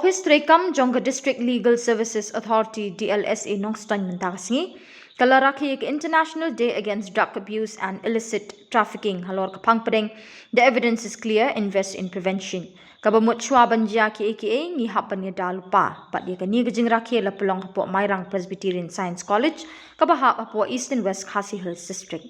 Office Trekam Jong District Legal Services Authority Dlsa Nongstoiñ Mentakasngi kala Rakhe International Day Against Drug Abuse and Illicit Trafficking halor kapang padeng. The evidence is clear. Invest in prevention. Kabamut chua banja ki aka ngi hapan ni dalupa pat dia kani gajing Rakhe la pelong hapo Mairang Presbyterian Science College kabaha hapo East and West Khasi Hills District.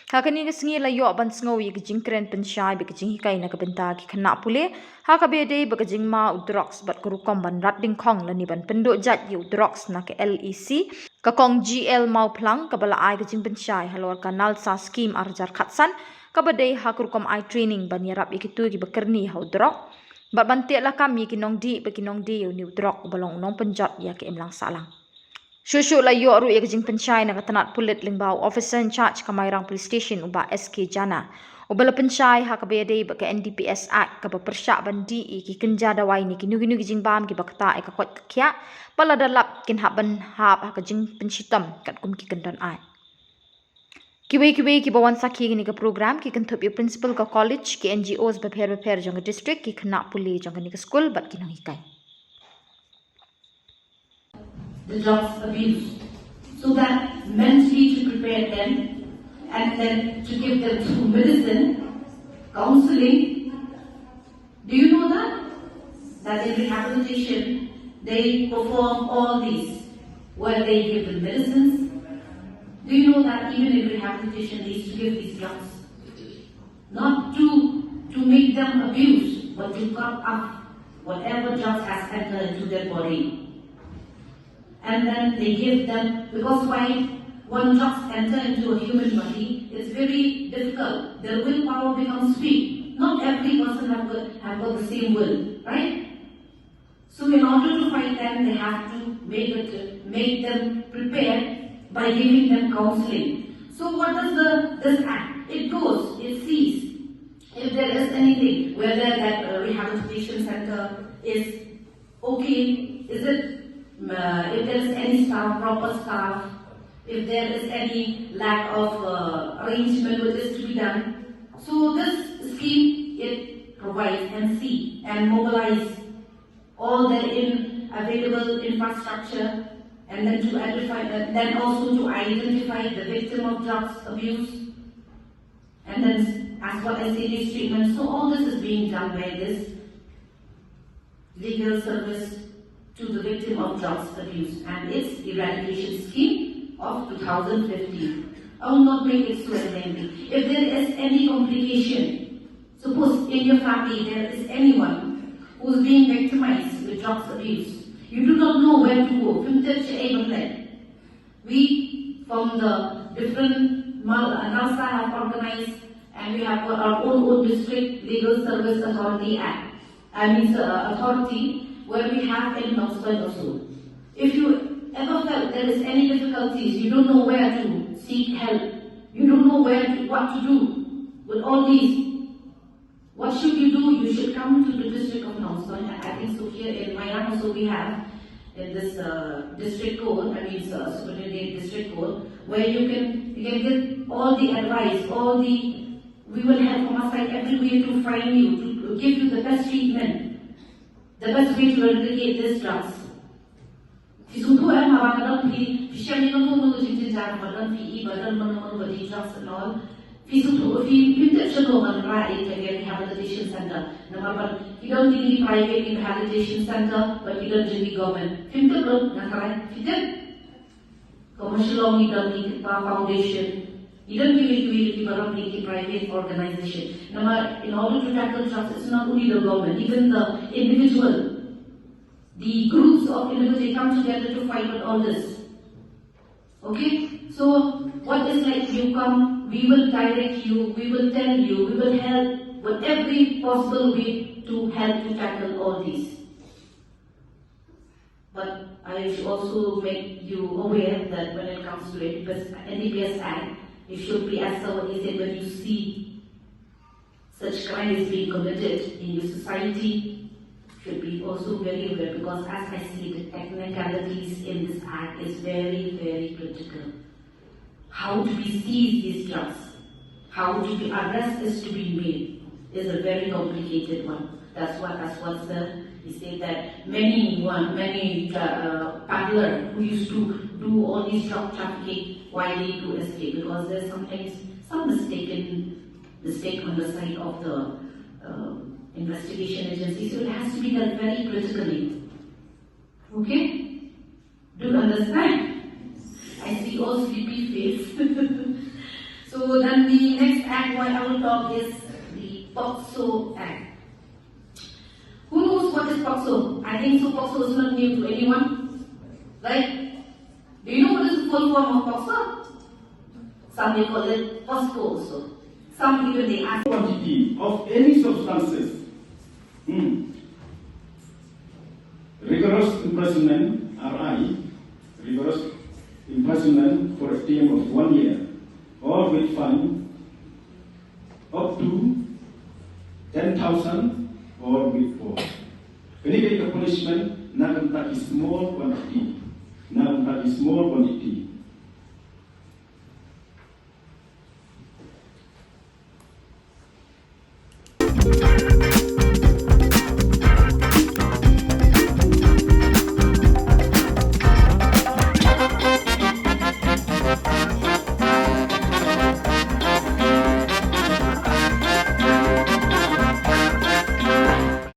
Hakani ngi la yo ban sngowi gajing kren pensyai be gajing hikai na kabenta ki khana pule hakabede be gajing ma udrox bat kurukom ban rat ding khong la ni ban penduk jat yu udrox na ke LEC ka kong GL mau plang kabala ai gajing pensyai halor ka Dlsa scheme arjar khatsan kabade hakurukom ai training ban yarap ikitu ki bekerni ha udrox bat bantik la kami ki nong di be ki nong di yu ni udrox balong nong penjat ya ke emlang salang. Shushu la yo ru gajing pensyai na katanat pulit lingbau officer in charge ka Mairang Police Station uba SK Jana. Ubala pensyai ha kabede ba ka NDPS Act ka persyak bandi ki kenja dawai ni kinu-kinu gajing bam ki bakta ka kot kya pala dalap kin haban hap ha gajing pensitam kat kum ki kendan ai. Kiwe ki bawan sakhi ni ka program ki kentup yu principal ka college ki NGOs beper jong district ki kena puli jong ni ka school bat ki nang hikai. The drugs abuse, so that mentally to prepare them and then to give them through medicine, counseling. Do you know that? That in rehabilitation, they perform all these, where they give them medicines. Do you know that even in rehabilitation, they used to give these drugs? Not to make them abuse, but to cut up whatever drugs has entered into their body. And then they give them, because when drugs enter into a human body, it's very difficult. Their willpower becomes weak. Not every person have got the same will, right? So in order to fight them, they have to make them prepared by giving them counseling. So what does this act? It goes, it sees if there is anything, whether that rehabilitation center is okay, is it if there is any staff, proper staff, if there is any lack of arrangement which is to be done. So this scheme, it provides and see and mobilize all the available infrastructure and then to identify, then also to identify the victim of drugs abuse and then as well as serious treatment. So all this is being done by this legal service to the victim of drugs abuse and its eradication scheme of 2015. I will not make it so lengthy. If there is any complication, suppose in your family there is anyone who is being victimized with drugs abuse, you do not know where to go. We from the different Dlsa have organized and we have our own district legal service authority act. Authority where we have in Nongstoiñ also. If you ever felt there is any difficulties, you don't know where to seek help, you don't know what to do with all these, what should you do? You should come to the district of Nongstoiñ. I think so here in Mairang also we have in this district code, superintendent district code, where you can get all the advice, we will help from our side every way to find you, to give you the best treatment. The best way to eradicate these drugs. Fi sudu hawakan fi shani no no jinjin jar badan fi badan mano body drugs and all. Fi sudu fi pinter shano kan right again rehabilitation center. Number one, you don't need private rehabilitation center, but you don't need government. Pinter lo nakara fitet. Commercial you don't need foundation. You don't need to private organization. In order to tackle drugs, it's not only the government, even the individual. The groups of individuals, they come together to fight with all this. Okay? So, what is like you come, we will direct you, we will tell you, we will help with every possible way to help to tackle all these. But I should also make you aware that when it comes to NDPS Act, you should be, as somebody said, when you see such crimes being committed in your society, should be also very aware, because as I see, the technicalities in this act is very, very critical. How to be seize these drugs, how to be arrest is to be made, is a very complicated one. That's what the He said that many peddler who used to do all these drug trafficking, why they do escape, because there's sometimes some mistake on the side of the investigation agency, so it has to be done very critically. Okay? Do you understand? I see all sleepy face. So then the next act what I will talk is the Bosco Act. Who knows what is Bosco? I think so Bosco is not new to anyone. Right? Do you know what is the full form of Bosco? Some they call it Bosco also. Some even they ask quantity of any substances. Rigorous imprisonment, RI, rigorous imprisonment for a term of 1 year, or with fine up to 10,000 or with force. When you get the punishment, not is small quantity, not is small quantity.